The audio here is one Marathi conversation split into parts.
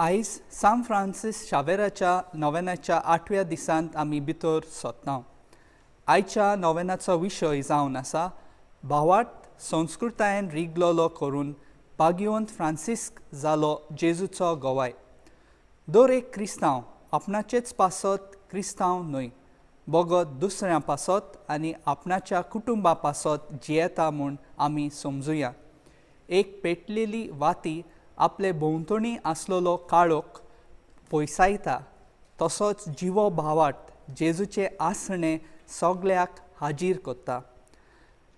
आयज सान फ्रांसीस शावेराच्या नोवेनाच्या 8व्या दिसांत आमी भितर सोदता. आयच्या नोवेनाचो विशय जावन आसा भावार्थ संस्कृतायेन रिगलोलो करून भाग्यवंत फ्रांसिस्क जालो जेजूचो गोवाय. दर एक क्रिस्तांव आपणाचेच पासत क्रिस्तांव न्हय, बोगत दुसऱ्यां पासत आनी आपणाच्या कुटुंबा पासत जियेता म्हूण आमी समजुया. एक पेटलेली वाती आपले भोंवतणी आसलेलो काळोख पयसायता, तसोच जिवो भावार्थ जेजूचे आसणे सगळ्याक हाजीर करता.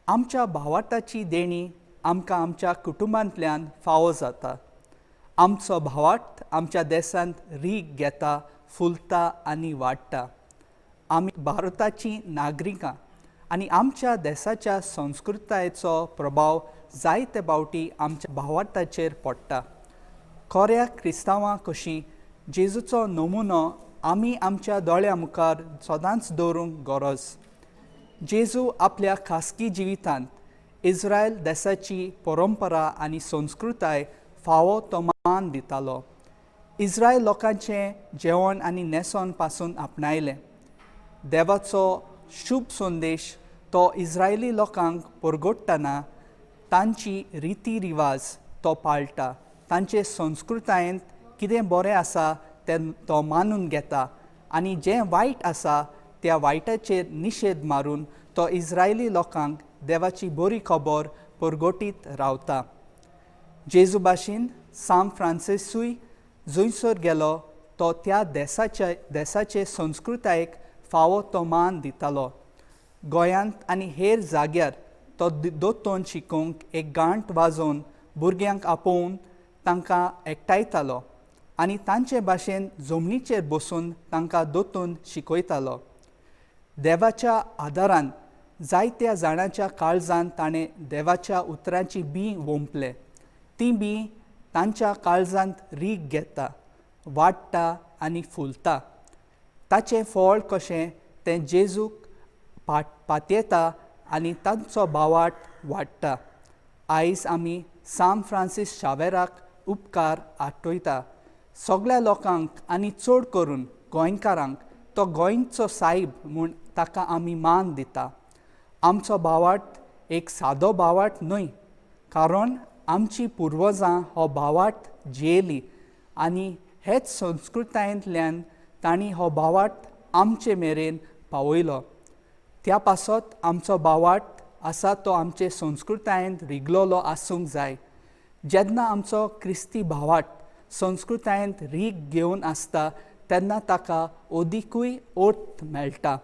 आमच्या भावार्थाची देणी आमकां आमच्या कुटुंबांतल्यान फावो जाता. आमचो भावार्थ आमच्या देशांत रीग घेता, फुलता आनी वाडटा. आमी भारताची नागरिकां आनी आमच्या देशाच्या संस्कृतायेचो प्रभाव जायते फावटी आमच्या भावार्थाचेर पडटा. खऱ्या क्रिस्तांवां कशी जेजूचो नमुनो आमी आमच्या दोळ्यां मुखार सदांच दवरूंक गरज. जेजू आपल्या खासगी जिवितांत इस्रायल देशाची परंपरा आनी संस्कृताय फावो तो मान दितालो. इस्रायल लोकांचें जेवण आनी न्हेसोन पासून आपणायलें. देवाचो शुभ संदेश तो इस्रायली लोकांक परगटतना तांची रिती रिवाज तो पाळटा. तांचे संस्कृतायेंत कितें बरें आसा तें तो मानून घेता आनी जें वायट आसा त्या वायटाचेर निशेध मारून तो इस्रायली लोकांक देवाची बरी खबर परगटीत रावता. जेजू भाशेन सान फ्रांसिसूय जंयसर गेलो तो त्या देशाचे संस्कृतायेक फावो तो मान दितालो. गोंयांत आनी हेर जाग्यार तो दोतोन शिकोवंक एक गांठ वाजोवन भुरग्यांक आपोवन तांकां एकठायतालो आनी तांचे भाशेन जमनीचेर बसून तांकां दोतोन शिकयतालो. देवाच्या आदारान जायत्या जाणांच्या काळजांत ताणें देवाच्या उतरांची बीं वोंपले. तीं बीं तांच्या काळजांत रीग घेता, वाडटा आनी फुलता. ताचें फळ कशें तें जेजूक पातयेता आनी तांचो भावार्थ वाडटा. आयज आमी सान फ्रांसीस शावेराक उपकार आठयता. सगळ्या लोकांक आनी चड करून गोंयकारांक तो गोंयचो सायब म्हूण ताका आमी मान दिता. आमचो भावार्थ एक सादो भावार्थ न्हय, कारण आमची पुर्वजां हो भावार्थ जियेली आनी हेच संस्कृतायेंतल्यान तांणी हो भावार्थ आमचे मेरेन पावयलो. त्या पासत आमचो भावार्थ आसा तो आमचे संस्कृतायेंत रिगलोलो आसूंक जाय. जेन्ना आमचो क्रिस्ती भावार्थ संस्कृतायेंत रीग घेवन आसता तेन्ना ताका ओदिकूय अर्थ मेळटा.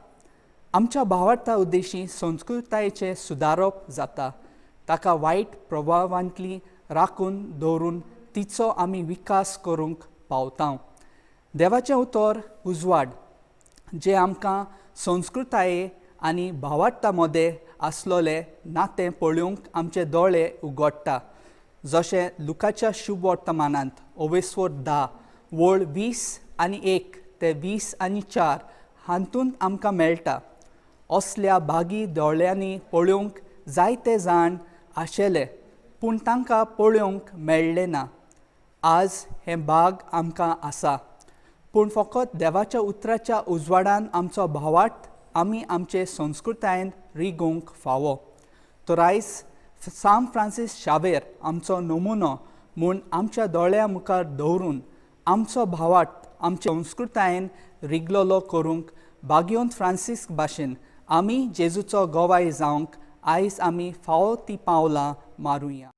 आमच्या भावार्था उद्देशी संस्कृतायेचें सुदारप जाता. ताका वायट प्रभावांतली राखून दवरून तिचो आमी विकास करूंक पावता. देवाचें उतर उजवाड जें आमकां संस्कृताये आनी भावार्था मदें आसलोलें नातें पळोवंक आमचे दोळे उगडटा. जशें लुकाच्या शुभ वर्तमानांत 10 वळ 20:1 ते 20:4 हातूंत आमकां मेळटा. असल्या बागी दोळ्यांनी पळोवंक जायते जाण आशेले पूण तांकां पळोवंक मेळ्ळें ना. आज हें भाग आमकां आसा, पूण फकत देवाच्या उतराच्या उजवाडान आमचो भावार्थ आमी आमचे संस्कृतायेंत रिगोवंक फावो. तर आयज सान फ्रांसीस शावेर आमचो नमुनो म्हूण आमच्या दोळ्या मुखार दवरून आमचो भावार्थ आमच्या संस्कृतायेन रिगलोलो करूंक भाग्यवंत फ्रांसिस्क भाशेन आमी जेजूचो गोवाय जावंक आयज आमी फावो ती पावलां मारुया.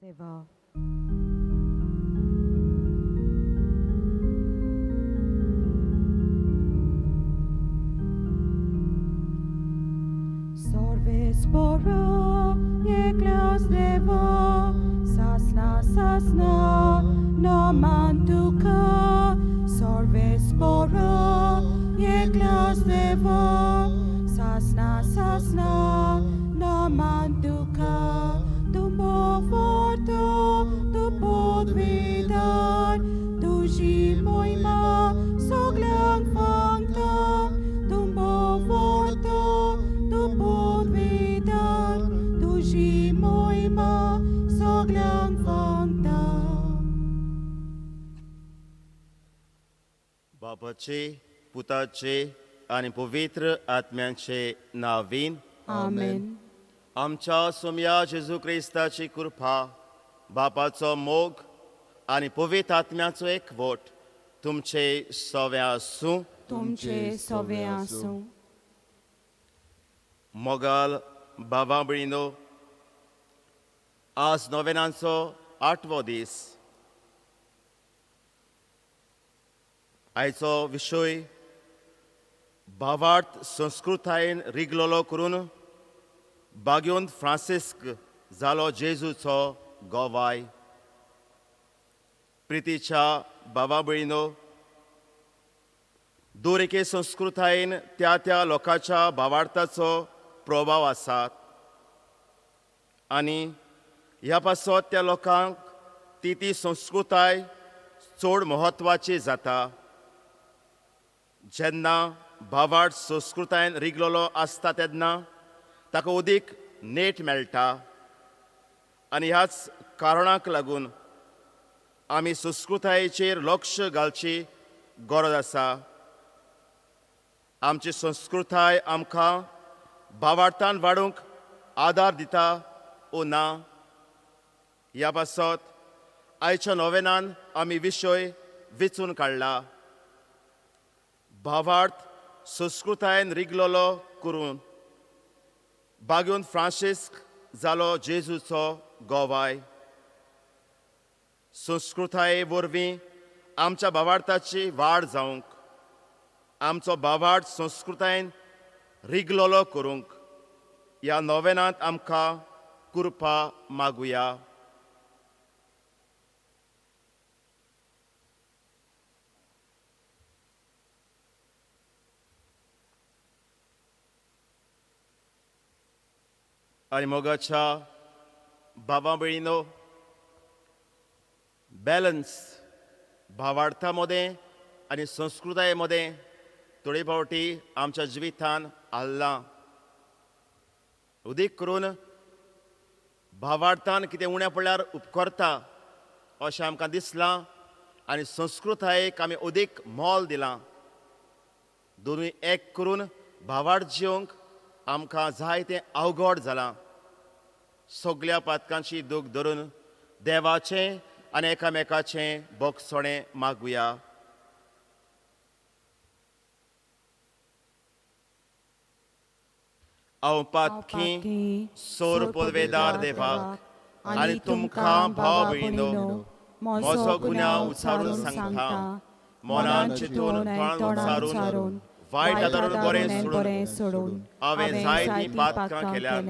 Deva. Sorve spora, je glas deva, sasna, sasna, no mantuka. Sorve spora, je glas deva, sasna, sasna, no mantuka. Tumbo forto, tu podvidar, tu ži mojma, soglang fangta. Tumbo forto, tu podvidar, tu ži mojma, soglang fangta. बापाचे, पुताचे आणि पवित्र आत्म्यांचे नावीन Amen. आमच्या सोम्या जेजू क्रिस्ताची कृपा बापाचो मोग आणि पवित्र आत्म्याचो एकवट तुमचे सव्या आसूं तुमचे सवे आसूं. मोगाल बाबा भयणीनो, आज नोवेनांचो 8वो दीस. आयचो विशय भावार्थ संस्कृतायेन रिगलोलो करून बाग्योंत फ्रांसिस्क जालो जेजूचो गोवाय. प्रितीच्या बाबा भयणीनो, दर एके संस्कृतायेन त्या त्या लोकांच्या भावार्थाचो प्रभाव आसात आनी ह्या पासत त्या लोकांक ती संस्कृताय चड म्हत्वाची जाता. जेन्ना भावार्थ संस्कृतायेन रिगलोलो आसता तेन्ना ताका अदीक नेट मेळटा आनी ह्याच कारणाक लागून आमी संस्कृतायेचेर लक्ष घालची गरज आसा. आमची संस्कृताय आमकां भावार्थान वाडूंक आदार दिता ओ ना, ह्या पासत आयच्या नोवेनान आमी विशय वेंचून काडला. भावार्थ संस्कृतायेन रिगलोलो करून बाग्योंत फ्रांसिस्क जालो जेजूचो गोवाय. संस्कृताये वरवीं आमच्या भावार्थाची वाड जावंक, आमचो भावार्थ संस्कृतायेन रिगलोलो करूंक ह्या नोवेनांत आमकां कृपा मागुया. आणि मोगाच्या बाबा भयणीनो, बॅलन्स भावार्थामध्ये आणि संस्कृतायेमध्ये थोडी फावटी आमच्या जिवितान हाल्ला. उदीक करून भावार्थान कितें उण्या पडल्यार उपकारता अशें आमकां दिसलां आनी संस्कृतायेक आमी अदीक मोल दिलां. दोनूय एक करून भावार्थ जिवंक आमकां जाय तें अवघड जालां. सगळ्या पातकांची दूख धरून देवाचें आनी एकामेकाचें बोगसोणें मागुया. हांव पातकी सोर पोलवेदार देवाक आनी तुमकां भाव भयणीनो, म्हजो गुन्यांव उचारून सांगता. मोनान चिंतून कळून उचारून वायट आदारून बरें सोडून हांवें जायतीं पातकां केल्यात.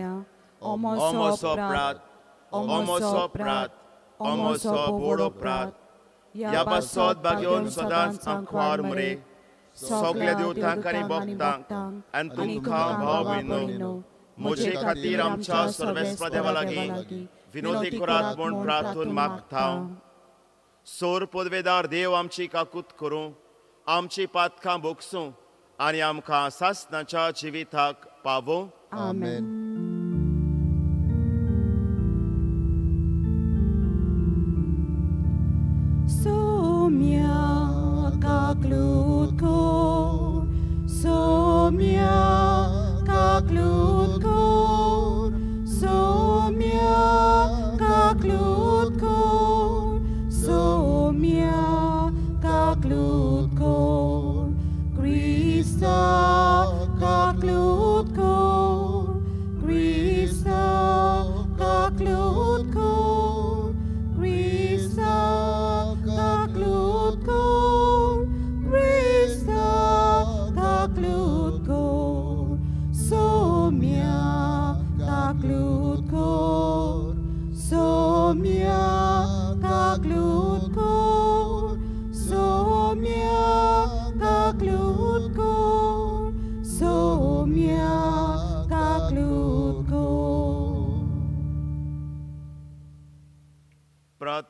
ओमोसो अपराध, ओमोसो अपराध, ओमोसो बोड अपराध. ह्या पासत बाग्योन सदांच आंखवार मरे सगळ्या देवतांक आनी भक्तांक आनी तुमकां भाव भयणीनो, म्हजे खातीर आमच्या सर्वेस्व देवा लागीं विनोदी करात म्हूण प्रार्थून मागता. सोर पदवेदार देव आमची काकूत करूं, आमची पातकां भोगसूं आनी आमकां सासणाच्या जिविताक पावूं. Amen. Somia kaklutko, somia kaklutko, somia kaklutko, somia kaklutko, Krista kaklutko, Krista kaklutko.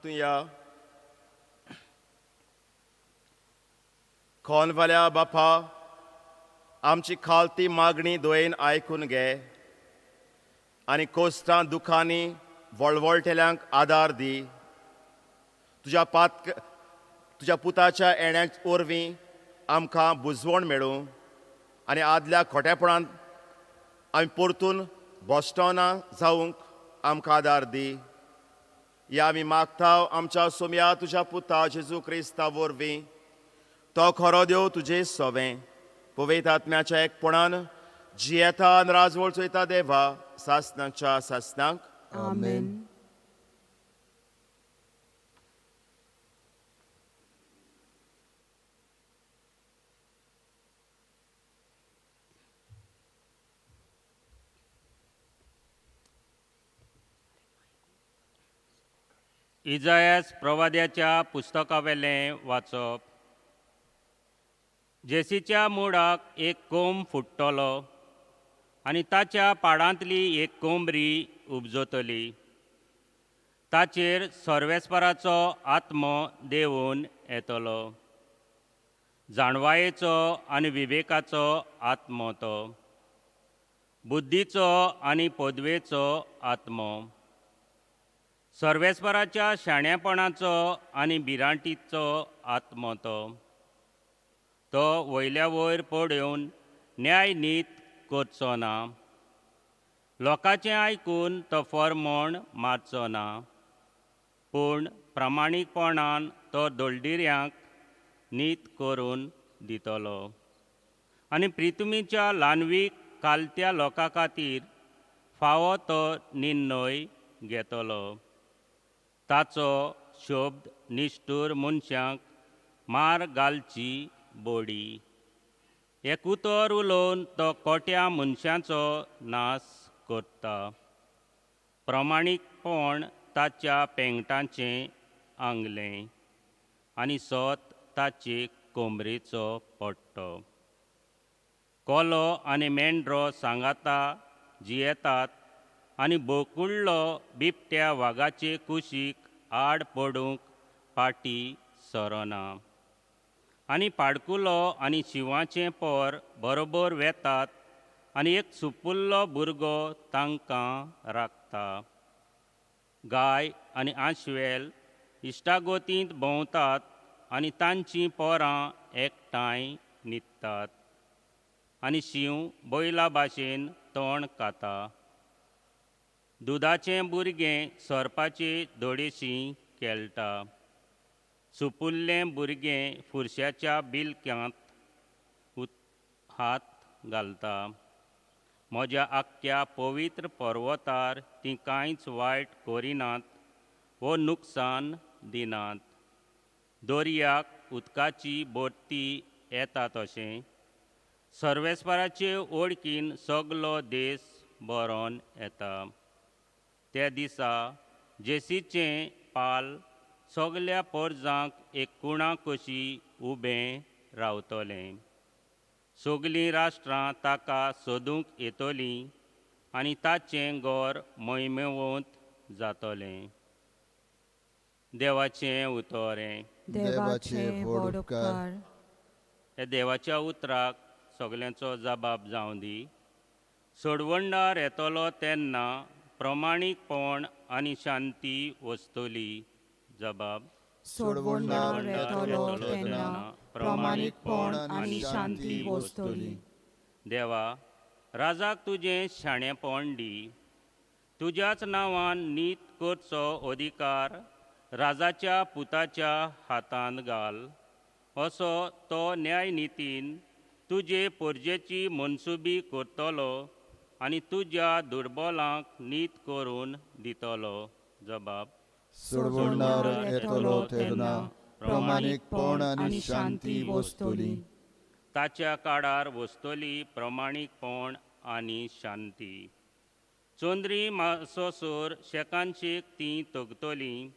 परतुया. खोनवाल्या बापा, आमची खालती मागणी दोयेन आयकून घे आनी कोश्टां दुखांनी वळवळटेल्यांक आदार दी. तुज्या पुताच्या येण्या वरवीं आमकां बुजवण मेळूं आनी आदल्या खोटेपणांत आमी परतून बोश्टोना जावंक आमकां आदार दी. या आमी मागता आमच्या सोम्या तुज्या पुता जेजू क्रिस्ता वरवीं. तो खरो देव तुजें सोवें पवित्र आत्म्याच्या एकपणान जियेता आनी राजवळ चोयता देवा सासणाच्या सासणांक. आमेन. इजायास प्रवाद्याच्या पुस्तकावेलें वाचप. जेसीच्या मुळाक एक कोंब फुट्टलो आनी ताच्या पाडांतली एक कोंबरी उपजतली. ताचेर सर्वेस्पराचो आत्मो देंवून येतलो, जाणवायेचो आनी विवेकाचो आत्मो तो, बुद्धीचो आनी पदवेचो आत्मो, सर्वेस्पराच्या शाणेपणाचो आनी भिरांतीचो आत्मो तो. तो वयल्या वयर पडून न्याय नीत करचो ना, लोकांचें आयकून तो फर्मोण मारचो ना, पूण प्रामाणीकपणान तो दोळदिऱ्यांक नीत करून दितलो आनी प्रितुमीच्या ल्हानवीक कालत्या लोकां खातीर फावो तो निर्णय घेतलो. ताचो शब्द निश्ठूर मनशांक मार घालची बोडी. एकूतर उलोवन तो कोट्या मनशांचो नाश करता. प्रामाणीकपण ताच्या पेंगटांचें आंगलें आनी सोत ताचे कोंबरेचो पट्टो. कोलो आनी मेंढरो सांगाता जियेतात आनी बोकुळ्ळो बिबट्या वागाचे कुशीक आड पडूंक फाटी सरोना. आनी पाडकुलो आनी शिवाचें पोर बरोबर वेतात आनी एक सुपुल्लो भुरगो तांकां राखता. गाय आनी आशवेल इश्टागोतींत भोंवतात आनी तांचीं पोरां एकठांय न्हिदतात आनी शिव बैला भाशेन तोंड खाता. दुदाचें भुरगें सोरपाचे दोडेशी खेळटा. सुपुल्लें भुरगें फुरश्याच्या बिलक्यांत हात घालता. म्हज्या आख्ख्या पवित्र पर्वतार तीं कांयच वायट करिनात वो नुकसान दिनात. दर्याक उदकाची भरती येता तशें सर्वेस्पराचे ओळखीन सगलो देश बरोवन येता. त्या दिसा जेसीचें पाल सगल्या परजांक एक कुणा कशी उबें रावतलें. सगलीं राष्ट्रां ताका सोदूंक येतलीं आनी ताचें गोर मोहिमेवंत जातलें. देवाचें उतोरें. देवाचे व्हड उपकार. हे देवाच्या उतराक सगल्यांचो जबाब जावं दी. सोडवणदार येतलो तेन्ना प्रमाणीकपण आनी शांती वस्तली. जबाब. सोडवणदार येतलो तेन्ना प्रामाणीकपण आनी शांती वस्तली. देवा, राजाक तुजें शाणेपण दी. तुज्याच नांवान नीत करचो अधिकार राजाच्या पुताच्या हातांत घाल. असो तो न्याय नितीन तुजे परजेची मनसुबी करतलो आनी तुज्या दुर्बलांक नीत करून दितलो. जबाब. सोडवणदार येतलो तेन्ना प्रामाणीकपण आनी शांती वस्तली. ताच्या काळार वस्तली प्रमाणीकपण आनी शांती. चोंद्री मासोसूर शेकांचेक तीं तगतलीं.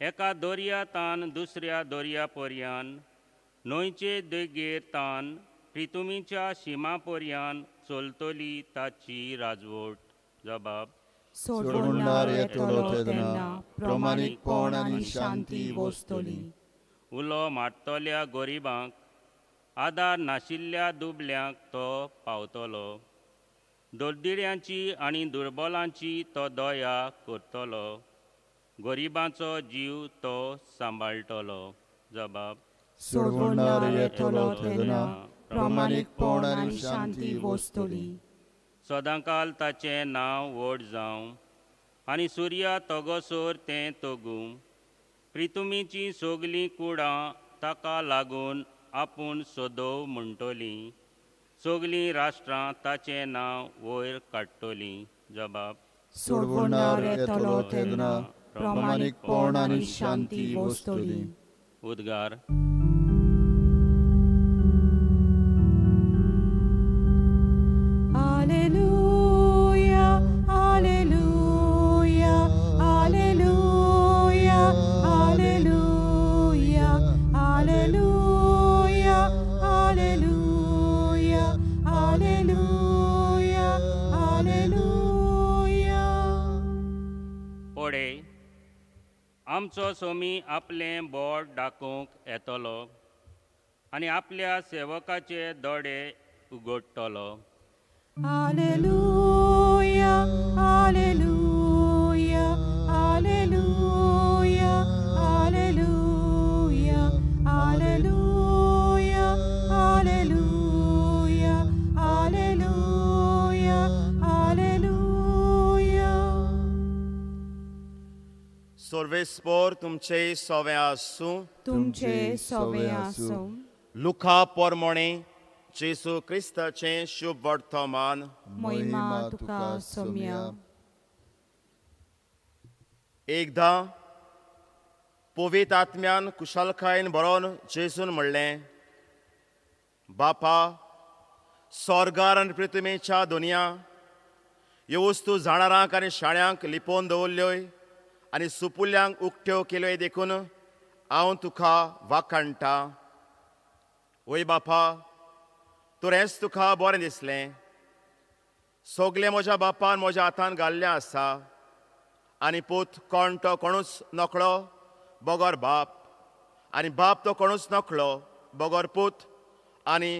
एका दर्यातान दुसऱ्या दर्या पर्यान, न्हंयचे देगेर तान प्रितुमीच्या शिमा पर्यान चलतली ताची राजवट. जबाब. सोडवणार येतलो तेन्ना प्रमाणीकपण आनी शांती बसतली. उलो मारतल्या गोरिबांक, आदार नाशिल्ल्या दुबल्यांक तो पावतलो. दोड्डिड्यांची आनी दुर्बलांची तो दया करतलो. गोरिबांचो जीव तो सांबाळटलो. जबाब. सोडवणार येतलो तेन्ना प्रमाणीकपण आनी शांती बसतली. सदांकाल ताचें नांव व्हड जावं आनी सुर्या तोगोसोर तें तोगूं. प्रितुमीची सोगलीं कुडां ताका लागून आपूण सोदोव म्हणटलीं. सोगलीं राष्ट्रां ताचें नांव वयर काडटलीं. जबाब. सोडवणार येतलो तेन्ना प्रमाणीकपण आनी शांती बसतली. उद्गार. Alleluia, Alleluia, Alleluia, Alleluia, Alleluia, Alleluia, Alleluia, Alleluia. पडे, आमचो सोमी आपलें बोट दाखोवंक येतलो आनी आपल्या सेवकाचे दोळे उगडटलो. Alleluia, Alleluia, Alleluia, Alleluia, Alleluia, Alleluia, Alleluia, Alleluia. सर्वेस्पोर तुमचे सोवे आसूं. तुमचे सोवे आसूं. लुका पोरमोणे जेसू क्रिस्ताचें शुभ वर्तमान. महिमा तुका सोम्या. एकदां पवित्र आत्म्यान कुशलकायेन बरोवन जेसून म्हणलें, बापा, स्वर्गार आनी पृथ्वीच्या दोनया ह्यो वस्तू जाणारांक आनी शाळ्यांक लिपोवन दवरल्योय आनी सुपुल्यांक उक्त्यो केल्योय देखून हांव तुका वाखाणटां. वय बापा, तुरेंच तुका बरें दिसलें. सोगलें म्हज्या बापान म्हज्या हातान घाल्लें आसा आनी पूत कोण तो कोणूच नकळो बगोर बाप, आनी बाप तो कोणूच नकळो बगोर पूत, आनी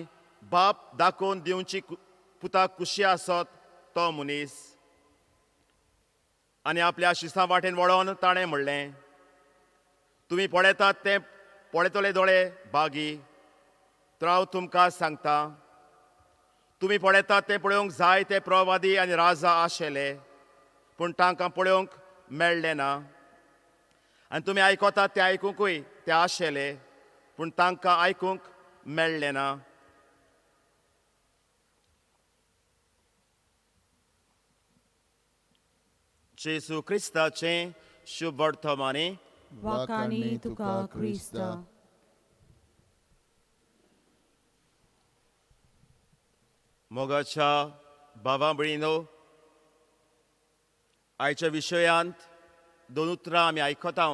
बाप दाखोवन दिवची पुताक खुशी आसत तो मनीस. आनी आपल्या शिसा वाटेन वळोन ताणें म्हणलें, तुमी पळयतात ते पळयतले दोळे बागी, तर हांव तुमकां सांगतां, तुमी पळयतात ते पळोवंक जाय ते प्रवादी आनी राजा आशिल्ले, पूण तांकां पळोवंक मेळ्ळें ना. आनी तुमी आयकतात ते आयकूंकूय ते आशिल्ले, पूण तांकां आयकूंक मेळ्ळें ना. जेसू क्रिस्ताचें शुभ वर्तमानी. वाखाणी तुका क्रिस्ता. मोगाच्या बाबा भयणीनो, आयच्या विशयांत दोन उतरां आमी आयकता.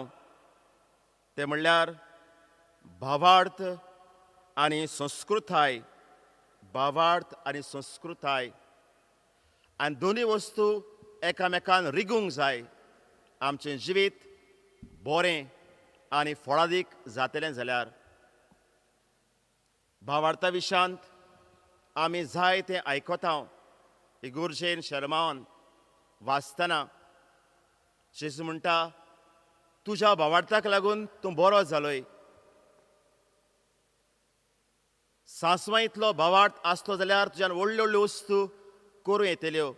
ते म्हणल्यार भावार्थ आनी संस्कृताय. भावार्थ आनी संस्कृताय, आनी दोनूय वस्तू एकामेकान रिगूंक जाय. आमचें जिवीत बरें आनी फळादीक जातलें जाल्यार. भावार्था विशयांत आमी जाय तें आयकता. इगुर्जेन शर्मावन वाचतना जेसू म्हणटा, तुज्या भावार्थाक लागून तूं बरो जालोय. सांसवां इतलो भावार्थ आसलो जाल्यार तुज्यान व्हडल्यो व्हडल्यो वस्तू करूं येतल्यो.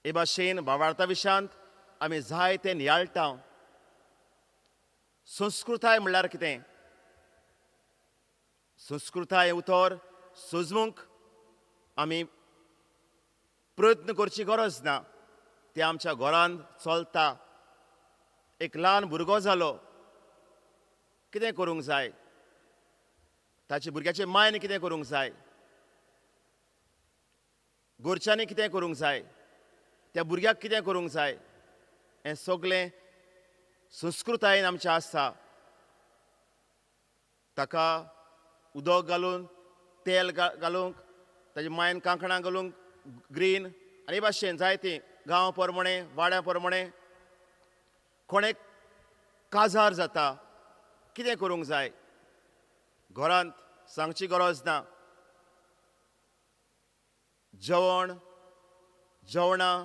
हे भाशेन भावार्था विशयांत आमी जाय तें नियाळटा. संस्कृताय म्हणल्यार कितें? संस्कृताय उतर सजमूंक आमी प्रयत्न करची गरज ना. ते आमच्या घरांत चलता. एक ल्हान भुरगो जालो, कितें करूंक जाय? ताच्या भुरग्याचे मायन कितें करूंक जाय? घरच्यांनी कितें करूंक जाय? त्या भुरग्याक कितें करूंक जाय? हें सगळें संस्कृतायेन आमचें आसा. ताका उदक घालून, तेल घालूंक, ताच्या मायन कांकणां घालूंक ग्रीन आनी भाशेन जायतीं गांव प्रमाणे वाड्या प्रमाणे कोणेक काजार जाता कितें करूंक जाय घरांत सांगची गरज ना जेवणां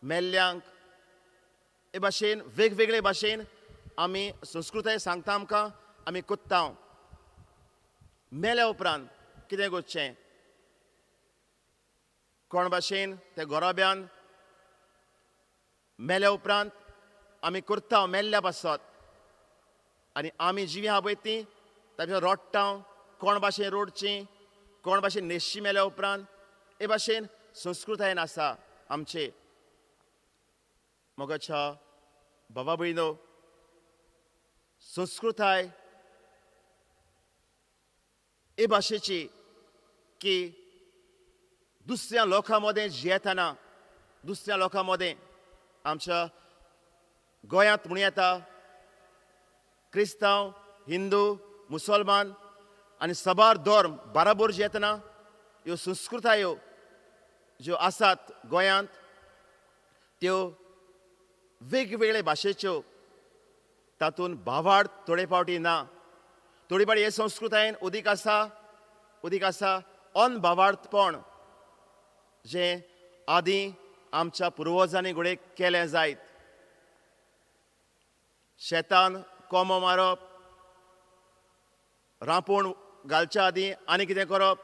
मेल्ल्यांक हे भाशेन वेगवेगळे भाशेन आमी संस्कृताय सांगता आमकां आमी कोत्ता मेल्या उपरांत कितें करचें कोण भाशेन ते गोरोब्यान मेल्या उपरांत आमी करता मेल्ल्या पासत आनी आमी जीं आहा पळय तीं ताच्या रोडटा कोण भाशेन रोडचीं कोण भाशेन न्हेसची मेल्या उपरांत हे भाशेन संस्कृतायेन आसा आमचे मोगाच्या बाबा भयणो संस्कृताय हे भाशेची की दुसऱ्या लोकां मदें जियेतना दुसऱ्या लोकां मदें आमच्या गोंयांत म्हूण येता क्रिस्तांव हिंदू मुसलमान आनी सबार धर्म बाराबोर जियेतना ह्यो संस्कृतायो ज्यो आसात गोंयांत त्यो वेगवेगळे भाशेच्यो तातूंत भावार्थ थोडे फावटी ना थोडी फावटी हे संस्कृतायेन उदीक आसा अनभावार्थपण जें आदीं आमच्या पुर्वजांनी घोडे केलें जायत शेतान कोमो मारप रांपोण घालच्या आदीं आनी कितें करप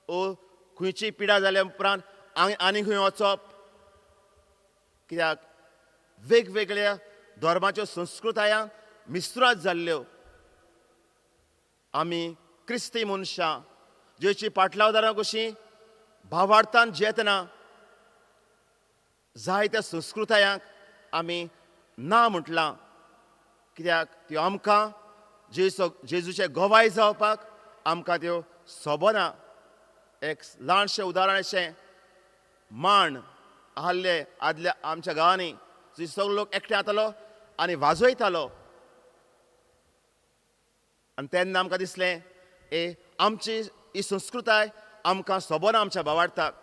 ओ खंयची पिडा जाल्या उपरांत आनी खंय वचप कित्याक वेगवेगळ्या धर्माच्यो संस्कृतायां मिस्त्रात जाल्ल्यो आमी क्रिस्ती मनशां जेची पाटलावदारां कशीं भावार्थान जियेतना जायत्या संस्कृतायांक आमी ना म्हटलां कित्याक त्यो आमकां जेजूचे गोवाय जावपाक आमकां त्यो सोबना एक ल्हानशें उदाहरण अशें मांड आहल्ले आदल्या आमच्या गांवांनी थंय सगळो लोक एकठांय जातालो आनी वाजयतालो आनी तेन्ना आमकां दिसलें आमची ही संस्कृताय आमकां सोबना आमच्या भावार्थाक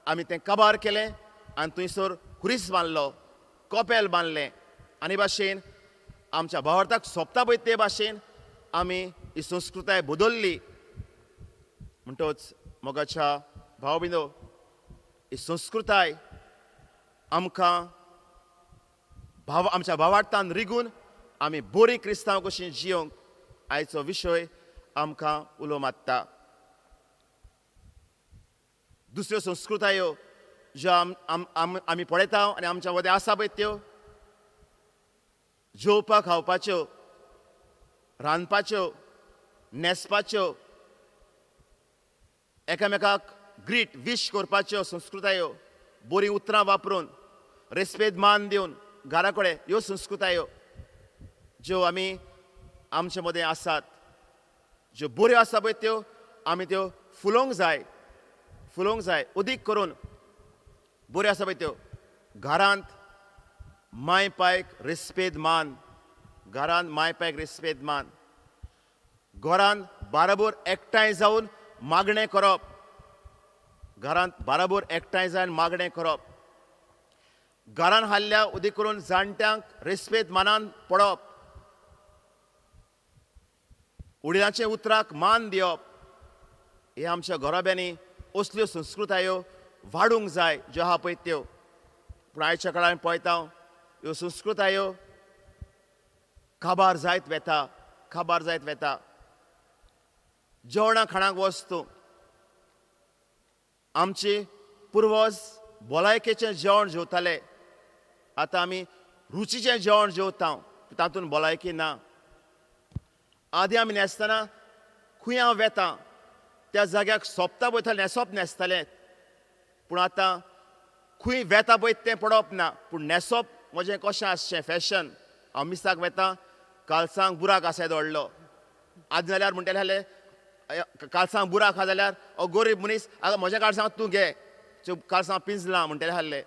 आमी तें काबार केलें आनी थंयसर खुरीस बांदलो कोपेल बांदलें आनी भाशेन आमच्या भावार्थाक सोंपता पळय ते भाशेन आमी ही संस्कृताय बदलली म्हणटच मोगाच्या भाव भयणो ही संस्कृताय आमकां आमच्या भावार्थान रिगून आमी बरी क्रिस्तांव कशीं जियोंक आयचो विशय आमकां उलो मारता दुसऱ्यो संस्कृतायो ज्यो आमी पळयता आनी आमच्या मदें आसा पळय त्यो जेवपा खावपाच्यो रांदपाच्यो न्हेसपाच्यो एकामेकाक ग्रीट विश करपाच्यो संस्कृतायो बरीं उतरां वापरून रेस्पेद मान दिवन घरा कडेन ह्यो संस्कृतायो ज्यो आमी आमचे मदें आसात ज्यो बऱ्यो आसा पळय त्यो आमी त्यो फुलोवंक जाय उदीक करून बऱ्यो आसा पळय त्यो घरांत माय पायक रेस्पेद मान घरांत बाराबोर एकठांय जावन मागणें करप घरांत हाल्ल्या उदीक करून जाणट्यांक रेस्पेद मानान पडप उडिलांचे उतराक मान दिवप हे आमच्या घराब्यांनी असल्यो संस्कृतायो वाडूंक जाय ज्यो आहा पळय त्यो पूण आयच्या काळान पळयता ह्यो संस्कृतायो काबार जायत वेता जेवणा खाणाक वस्तू आमचे पुर्वज भलायकेचें जेवण जेवताले आतां आमी रुचीचें जेवण जेवता तातूंत भलायकी ना आदीं आमी न्हेसतना खंय हांव वेतां त्या जाग्याक सोंपता पळय न्हेसप न्हेसतालें पूण आतां खंय वेता पळय तें पडप ना पूण न्हेसप म्हजें कशें आसचें फॅशन हांव मिसाक वेतां कालसांक बुराक आसाय दवरलो आद जाल्यार म्हणटले आहले कालसांक बुराक आहा जाल्यार गरीब मनीस म्हज्या कालसांक तूं घे कालसांव पिंजलां म्हणटले आहले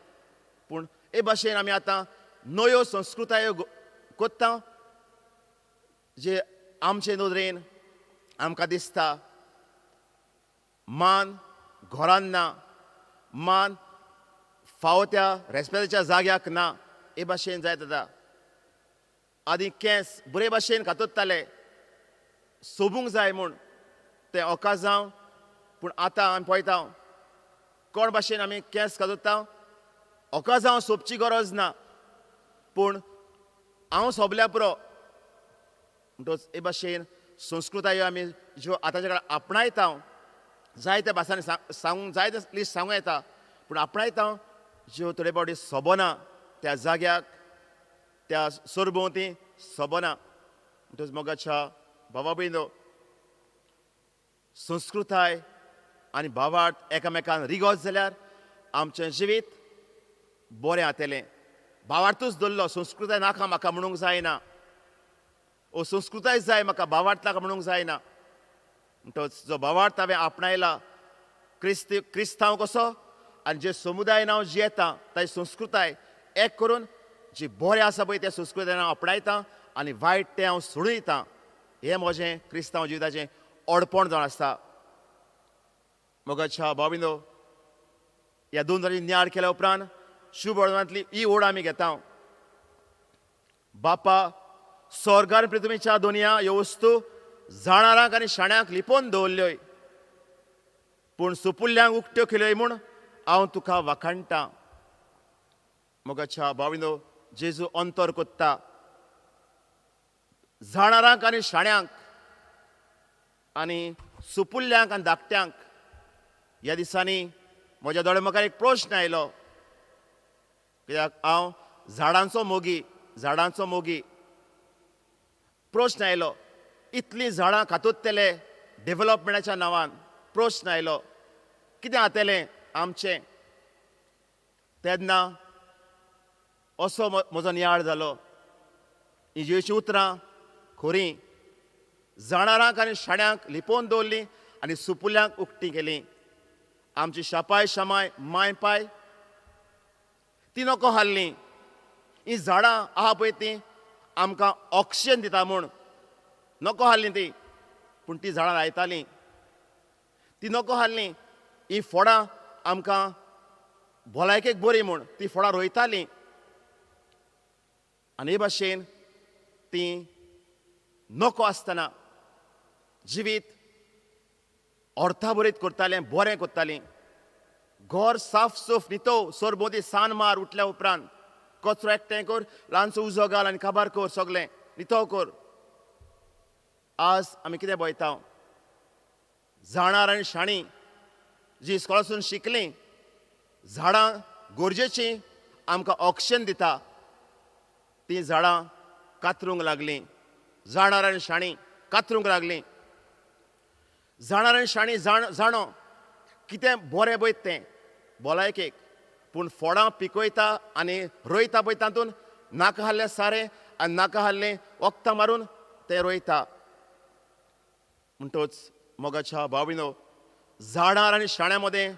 पूण हे भाशेन आमी आतां नव्यो संस्कृतायो कोत्ता जे आमचे नदरेन आमकां दिसता मान घरान ना मान फावो त्या रेस्पेदाच्या जाग्याक ना हे भाशेन जायत आतां आदी केंस बरे भाशेन कातोत्ताले सोबूंक जाय म्हूण ते ओका जावं पूण आतां आमी पळयता कोण भाशेन आमी केंस कातोत्ता ओका जावं सोबची गरज ना पूण हांव सोबल्या पुरो म्हणटच हे भाशेन संस्कृताय आमी ज्यो आतांच्या काळार आपणायता जायत्या भासांनी सांगूंक जायते लिस्ट सांगूं येता पूण आपणायता ज्यो थोडे फावटी सोबना त्या जाग्याक त्या सरभोंवती सोबना म्हणटच मोगाच्या भावा भयणो संस्कृताय आनी भावार्थ एकामेकान रिगोत जाल्यार आमचें जिवीत बरें जातलें भावार्थूच दवरलो संस्कृताय नाका म्हाका म्हणूंक जायना ओ संस्कृताय जाय म्हाका भावार्थ नाका म्हणूंक जायना म्हणटच जो भावार्थ हांवें आपणायला क्रिस्तांव कसो आनी जे समुदाय हांव जियेता ताची संस्कृताय एक करून जी बरें आसा पळय त्या संस्कृतायेन हांव आपणायता आनी वायट तें हांव सोडून दितां हें म्हजें क्रिस्तांव जिविताचें ओडपण जावन आसता मोगाच्या भाविनो ह्या 2 वर्सांची न्याड केल्या उपरांत शुभ वर्तमानांतली ही ओड आमी घेता बापा स्वर्गार पृथ्वीच्या दोनया ह्यो वस्तू जाणारांक आनी शाण्यांक लिपोवन दवरल्योय पूण सुपुल्ल्यांक उक्त्यो केल्योय म्हूण हांव तुका वाखाणटां मोगाच्या भाविनो जेजू अंतर कोत्ता जाणारांक आनी शाण्यांक आनी सुपुल्ल्यांक आनी धाकट्यांक ह्या दिसांनी म्हज्या दोळे म्हाका एक प्रश्न आयलो कित्याक हांव झाडांचो मोगी प्रश्न आयलो इतलीं झाडां कातोत्तेले डेव्हलपमेंटाच्या नांवान प्रश्न आयलो कितें जातलें आमचें तेन्ना असो म्हजो नियाळ जालो ही जेची उतरां खरीं जाणारांक आनी शाण्यांक लिपोवन दवरलीं आनी सुपुल्यांक उक्तीं केलीं आमची शापाय शामाय माय पाय ती नको हाल्लीं ही झाडां आहा पळय तीं आमकां ऑक्सिजन दिता म्हूण नको हाल्लीं ती पूण ती झाडां लायतालीं ती नको हाल्लीं ही फळां आमकां भलायकेक बरी म्हूण ती फळां रोयतालीं आनी हे भाशेन ती नको आसतना जिवीत अर्थाभरीत करतालें बरें करतालीं घर साफ सूफ नितळ सरभोंवती सान मार उठल्या उपरांत कचरो एकठांय कर ल्हानसो उजो घाल आनी काबार कर सगलें नितळ कर आज आमी कितें पळयता जाणार आनी शाणी जी इस्कॉलासून शिकलीं झाडां गरजेचीं आमकां ऑक्सिजन दिता तीं झाडां कातरूंक लागलीं जाणार आनी शाणी कातरूंक लागलीं जाणार आनी शाणी जाणो कितें बरें पळय तें भलायकेक पूण फळां पिकयता आनी रोयता पळय तातूंत नाका हाल्लें सारें आनी नाका हाल्लें वखदां मारून तें रोयता म्हणटच मोगाच्या भाविनो झाडार आनी शाण्या मदें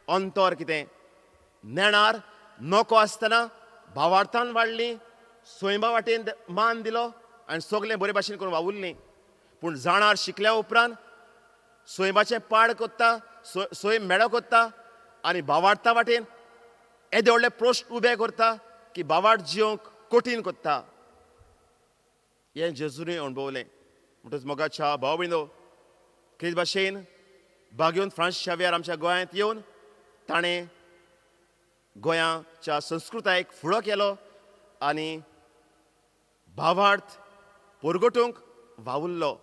अंतर कितें नेणार नको आसतना भावार्थान वाडलीं स्वयंबा वाटेन मान दिलो आनी सगलें बरे भाशेन करून वावुरलीं पूण जाणार शिकल्या उपरांत स्वयंबाचें पाड कोत्ता स्वयं मेळो कोत्ता आनी भावार्था वाटेन येदे व्हडले प्रश्न उबे करता की भावार्थ जियोंक कठीण कोत्ता हें जेजूनय अणभवलें म्हणटच मोगाच्या भाव भयणो कितें भाशेन बागयोन फ्रांसीस शावेर आमच्या गोंयांत येवन ताणें गोंयाच्या संस्कृतायेक फुडो केलो आनी भावार्थ परगटूंक वावुरलो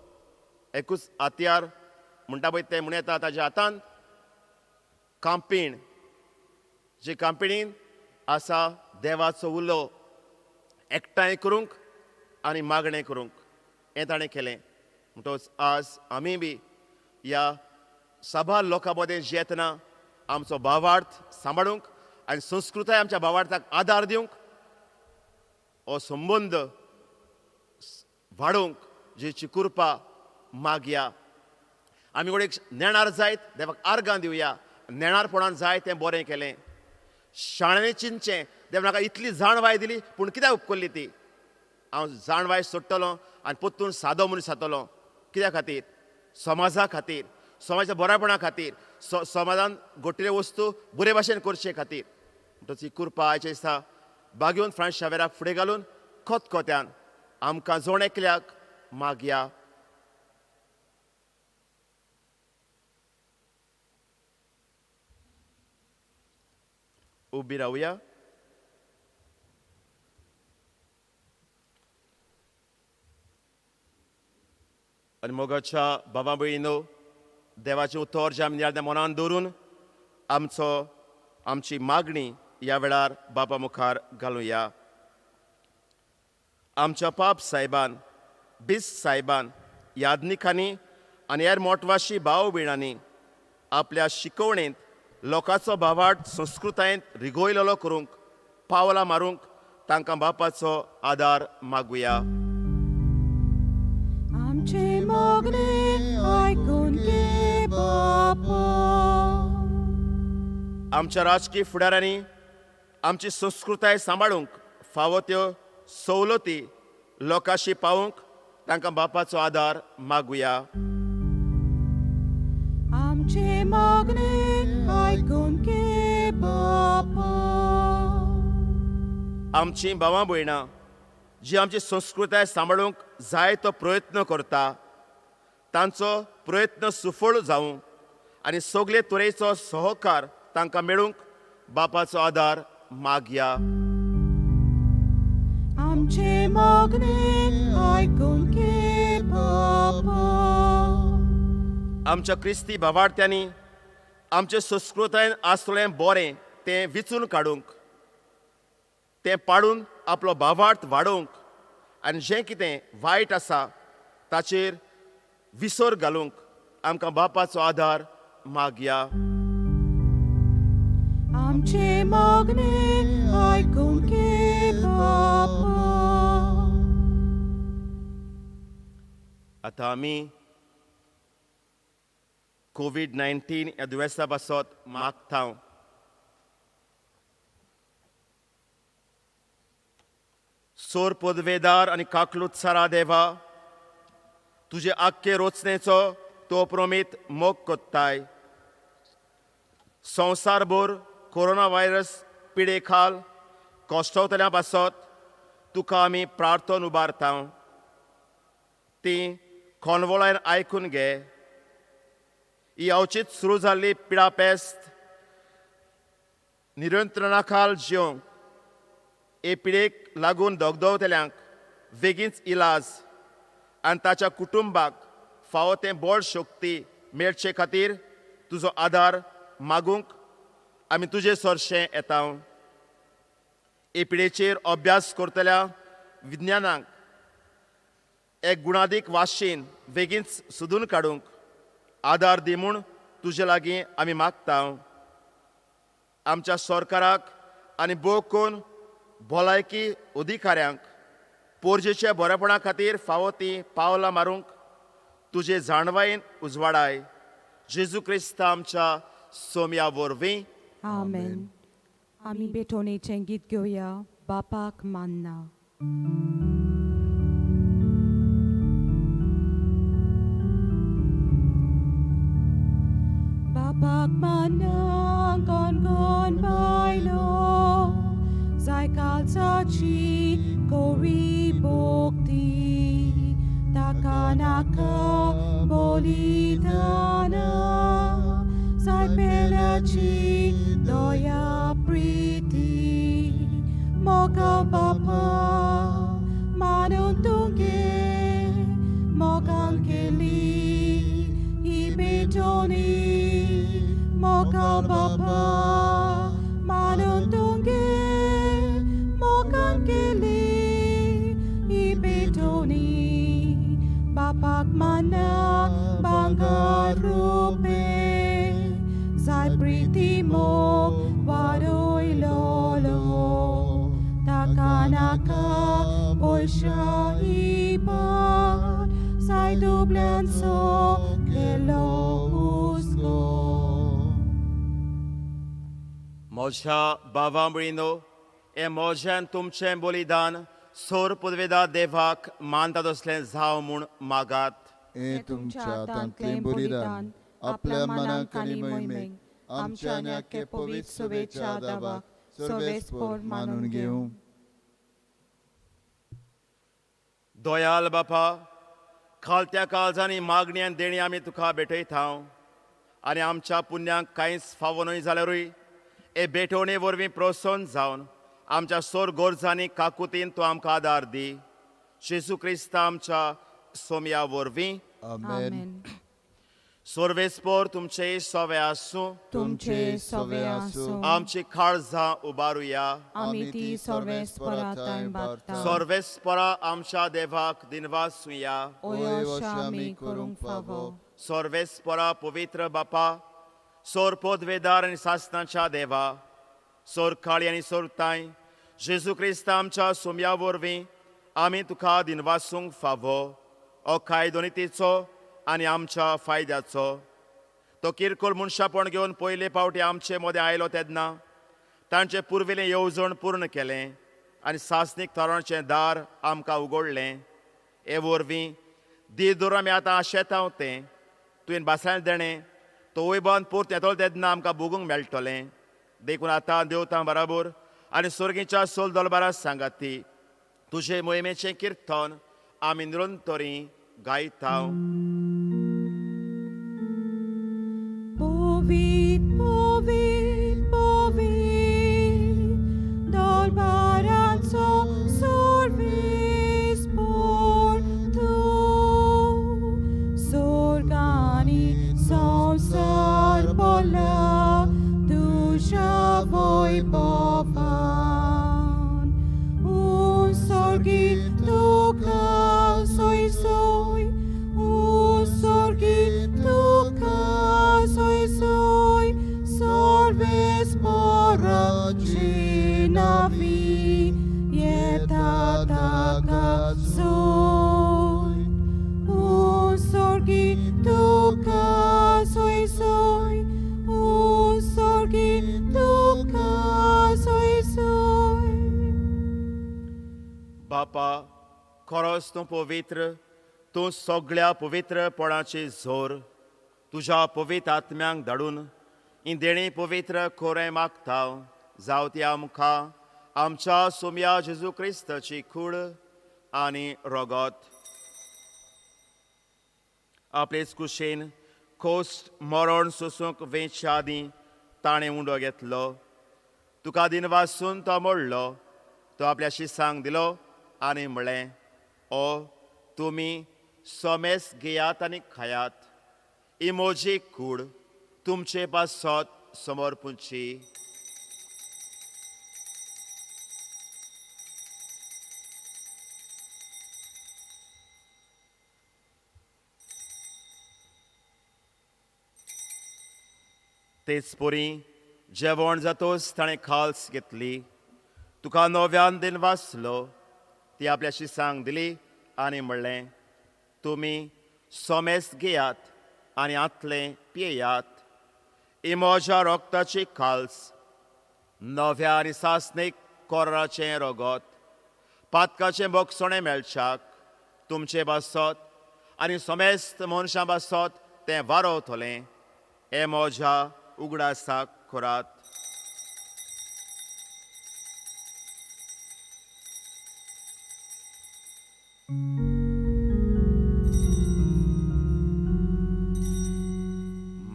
एकूच हातयार म्हणटा पळय तें म्हूण येता ताच्या हातांत कांपीण जे कांपिणीन आसा देवाचो उलो एकठांय करूंक आनी मागणें करूंक हें ताणें केलें म्हणटच आज आमी बी ह्या सभा लोकां मदें जियेतना आमचो भावार्थ सांबाळूंक आनी संस्कृताय आमच्या भावार्थाक आदार दिवंक हो संबंद वाडोवंक जेची कृपा मागया आमी कोण एक नेणार जायत देवाक आर्गां दिवया नेणारपणान जाय तें बरें केलें शाण्यांनी चिंतचें देव म्हाका इतली जाणवाय दिली पूण कित्याक उपकारली ती हांव जाणवाय सोडटलों आनी परतून सादो मनीस जातलों कित्या खातीर समाजा खातीर समाजाच्या बरेपणा खातीर समाधान घोटिल्ल्यो वस्तू बरे भाशेन करचे खातीर म्हणटच ही कृपा आयच्या दिसा बागेवन फ्रांस शावेराक फुडें घालून खतखत्यान आमकां जोण एकल्याक मागया. उबी रावया. आनी मोगाच्या बाबा भयणीनो, देवाचें उतर जे आमी नियाळ्या मनान दवरून आमची मागणी ह्या वेळार बापा मुखार घालुया. आमच्या पाप साहेबान, बिस साहेबान, यादनिकांनी आनी हेर मोठवाशी भाव भयणांनी आपल्या शिकवणेंत लोकांचो भावार्थ संस्कृतायेंत रिगोयलेलो करूंक, पावलां मारूंक तांकां बापाचो आदार मागुया. आमचे मागणे आयकून घे बापा. आमच्या राजकीय फुडाऱ्यांनी आमची संस्कृताय सांबाळूंक फावो त्यो सवलती लोकांशी पावूंक तांकां बापाचो आदार मागुया. आमचे मागणे आयकून घे बापा. आमचीं भावां भयणां जी आमची संस्कृताय सांबाळूंक जाय तो प्रयत्न करता तांचो प्रयत्न सुफळ जावं आनी सगळे तरेचो सहकार तांकां मेळूंक बापाचो आदार मागया. आमचे मागणे आयकून घे बापा. आमच्या क्रिस्ती भावार्थ्यांनी आमचे संस्कृतायेन आसलें बरें तें विचून काडूंक, तें पाडून आपलो भावार्थ वाडोवंक आनी जें कितें वायट आसा ताचेर विसर घालूंक आमकां बापाचो आदार मागया. आमचे मागणे आयकून घे बापा. आतां आमी कोविड-19 ह्या दुयेंसा पासत मागता. सोर पदवेदार आनी काकलुत्सारा देवा, तुजे आख्खे रोचणेचो तो अप्रमीत मोग कोत्ताय. संवसारभर कोरोना व्हायरस पिडे खाल कोश्टवतल्या पासत तुका आमी प्रार्थन उबारता. ती खोनवळायन आयकून घे. ही अवचित सुरू जाल्ली पिडा पेस्त नियंत्रणा खाल जिवंक, हे पिडेक लागून दोगदोवतल्यांक बेगीनच इलाज आनी ताच्या कुटुंबाक फावो तें बळ शक्ती मेळचे खातीर तुजो आदार मागूंक आमी तुजे सरशें येता. हे पिडेचेर अभ्यास करतल्या विज्ञानांक एक गुणादीक वाशीन बेगीनच सोदून काडूंक आदार दी म्हूण तुजे लागीं आमी मागता. आमच्या सरकाराक आनी भोव भलायकी अधिकाऱ्यांक पोरजेच्या बरेपणा खातीर फावो ती पावलां मारूंक तुजे जाणवायेन उजवाडाय. जेजू क्रिस्त आमच्या सोम्या वरवीं. आमेन. आमी बेटोनेचें गीत घेवया, बापाक मानना. बापाक मानना गण बायलो, जाय कालचाची कोरी भोक्ती, ताका नाका बलिदाना, जाय पेल्याची दया प्रीती. मोगाल बापा मानून तुगे, मोगाल केली ही बेटोनी. मोगाल बापा मानून तुगे, मोगाल केली ही बेटोनी. बापाक माना बांगार रूपे, जाय प्रीती मोग वाडयलोलो, ताका नाका पयशाही पाड, जाय दुबल्यांचो केलो हुस्को. म्हज्या बाबा भयणीनो, हे म्हज्यान तुमचें बलिदान सोर पदवेदार देवाक मानता तसलें जावं म्हूण मागात. हे तुमच्या हातांतलें बलिदान आपल्या मनाक आनी मोहिमेक आमच्या आनी आख्खे पवित्र सभेच्या दाबाक सर्वेस्पोर मानून घेवं. दोयाल बापा, खालत्या काळजांनी मागणी आनी देणी आमी तुका भेटयता आनी आमच्या पुण्यांक कांयच फावो न्हय जाल्यारूय हे भेटवणे वरवीं प्रोत्सोहन जावन आमच्या सोर गोरजांनी काकुतीन तूं आमकां आदार दी. जेजू क्रिस्त आमच्या सोमया वरवीं. आमेन. सर्वेस्पोर तुमचे सवे आसूं. तुमचे सवे आसूं. आमची काळजां उबारुया. आमी ती सर्वेस्पराताय बागता. सर्वेस्परा आमच्या देवाक दिनवासुया. ओयोशा आमी करूंक फावो. सर्वेस्परा पवित्र बापा, सोर पोदवेदार आनी सासणाच्या देवा, सोर काळी आनी सोरताय, जेजू क्रिस्त आमच्या सोमया वरवीं आमी तुका दिनवासूंक फावो. हो कायदो नितीचो आनी आमच्या फायद्याचो. तो किरकोळ मनशापण घेवन पयले फावटी आमचे मदें आयलो तेन्ना तांचे पुर्विलें येवजण पूर्ण केलें आनी सासणीक तोरणाचें दार आमकां उगडलें. हे वरवीं दीस दवर आमी आतां आशेतांव तें तुवें बासायन देणें तो वैभवान परत येतलो तेन्ना आमकां भोगूंक मेळटलें. देखून आतां देवतां बराबर आनी सर्गीच्या सोल दरबारां सांगाती तुजे मोहिमेचें किर्तन आमी निरंतरी गायता. Povit, povit, povit, dolbaranco सर्वेस्पोर तूं. Sorgani संसार बोला तुझ्या वैभवान. Sorgit तुका सोय सोय, sorgit तुका सोय सोय, सर्वेस्पोराची नावी येता ताका सोय. Sorgit तुका सोय सोय, sorgit तुका सोय सोय. बापा, खरोच तूं पवित्र, तूं सगळ्या पवित्रपणाची झोर तुज्या पवित्र आत्म्यांक धाडून ही देणी पवित्र कोरें मागता. जावं ती आमकां आमच्या सोमया जेजू क्रिस्ताची कूड आनी रगत. आपलेच कुशेन खोस्ट मरण सोसूंक वेच्या आदीं ताणें उंडो घेतलो. तुका दिनवासून तो मोडलो. तो आपल्या शिसांक दिलो आनी म्हळें, ओ तुमी सोमेस घेयात आनी खायात. ही म्हजी कूड तुमचे पासत समर्पूंची. तेच पोरी जेवण जातोच ताणें खाल्स घेतली. तुका नव्यान दिनवासलो. ती आपल्या शिसांक दिली आनी म्हणलें, तुमी सोमेस घेयात आनी आतलें पियेयात. ही म्हज्या रोगताची खाल्स, नव्या आनी सासणीक कोराचें रगत. पातकाचें बोगसणें मेळच्याक तुमचे बासत आनी सोमेस्त मनशां बासत तें वारोवतलें. हें म्हज्या उगडासाक करात.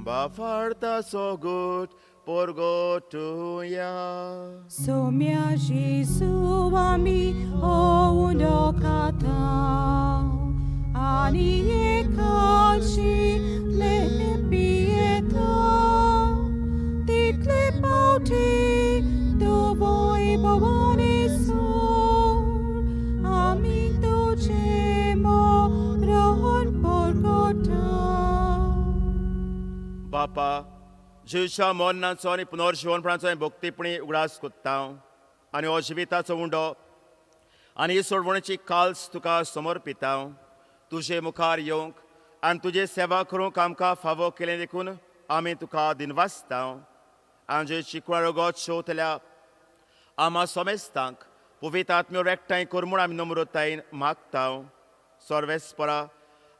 Bafarta sogut porgotuja. Somia Jezu ami oundokata, ani ekalshi lepieta, title pauti dovoi bavani sor, ami dojemo rohon porgota. बापा, जेच्या मोन्नाचो आनी पुनर्जीवनपणाचो भक्तीपणी उगडास कोत्ता आनी हो जिविताचो उंडो आनी ही सोडवणेची काल्स तुका समर्पिता. तुजे मुखार येवंक आनी तुजे सेवा करूंक आमकां फावो केलें देखून आमी तुका दिनवासता. आनी जे चिकवा रगत शेवतल्या आमा सोमेस्तांक पवित्र आत्म्यो एकठांय कर म्हूण आमी नम्रतायेन मागता. सर्वेस्परा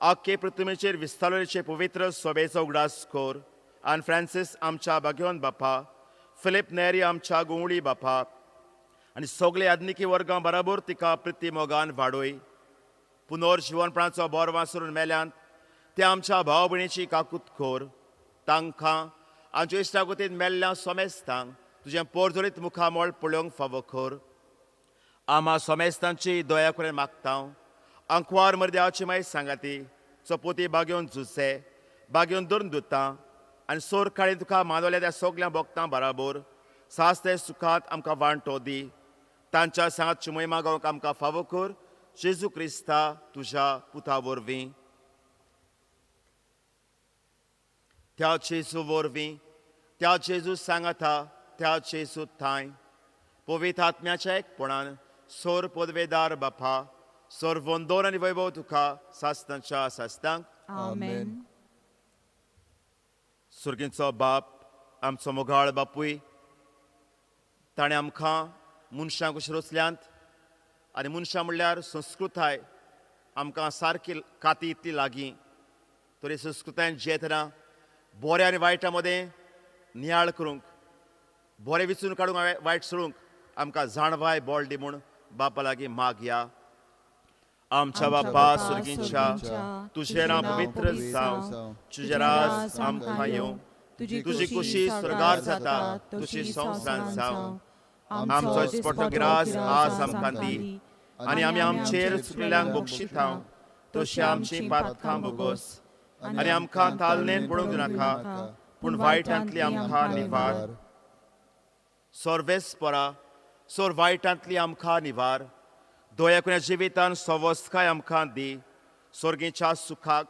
आख्खे पृथ्वीचेर विस्तारलेचे पवित्र सोबेचो उगडास कोर. आनी फ्रांसीस आमच्या बागेवन बापा, फिलिप नेरी आमच्या गुंवळी बापा आनी सगळे आदनिकी वर्गां बराबर तिका प्रिती मोगान वाडोय. पुनर्जीवनपणाचो बोर वासरून मेल्यांत ते आमच्या भाव भयणीची काकूत कोर. तांकां आमच्या इश्टागतीन मेल्ल्या सोमेस्तांक तुजें पोरजोरीत मुखामोळ पळोवंक फावो कर. आम्हा सोमेस्तांची दया करून मागता. अंकवार मर्द्याची माय सांगाती चपोती बागेवन झुसे बागेवन धरून दुतां आनी सोर काळी तुका मानवल्या त्या सगळ्या भक्तां बराबर सास्ते सुखांत आमकां वांटो दी. तांच्या सांगातची मोहिमा गावंक आमकां फावो कर. जेजू क्रिस्ता तुज्या पुता वरवीं. त्या जेजू वरवीं, त्या जेजू सांगाता, त्या जेजू थाय पवित्र आत्म्याच्या एकपणान सोर पदवेदार बापा, सोर वंदोन आनी वैभव तुका सासनाच्या सासनांक. आमेन. सुर्गींचो बाप, आमचो मोगाळ बापूय, ताणें आमकां मनशां कशी रचल्यांत आनी मनशां म्हणल्यार संस्कृताय आमकां सारकी काती इतली लागीं. तरी संस्कृतायेन जियेतना बऱ्या आनी वायटा मदें नियाळ करूंक, बरें विचून काडूंक वायट सोडूंक आमकां जाणवाय बोळ दी म्हूण बापा लागीं मागया. आमच्या बापा सुर्गींच्या, तुजें नांव पवित्र जावं, तुजें राज आमकां येवं, तुजी कुशी स्वर्गार जाता तशी संवसारांत जावं. आमचो दिसपट्टो गिरास आज आमकां दी आनी आमी आमचेर चुकलेल्यांक बक्षिता तशी आमची पातकां बोगोस आनी आमकां तालनेन पडूंक दिनाका पूण वायटांतली आमकां निवार. सोर्वेस्परा, सोर वायटांतली आमकां निवार. दया करून जिवितान सवस्काय आमकां दी. सोर्गीच्या सुखाक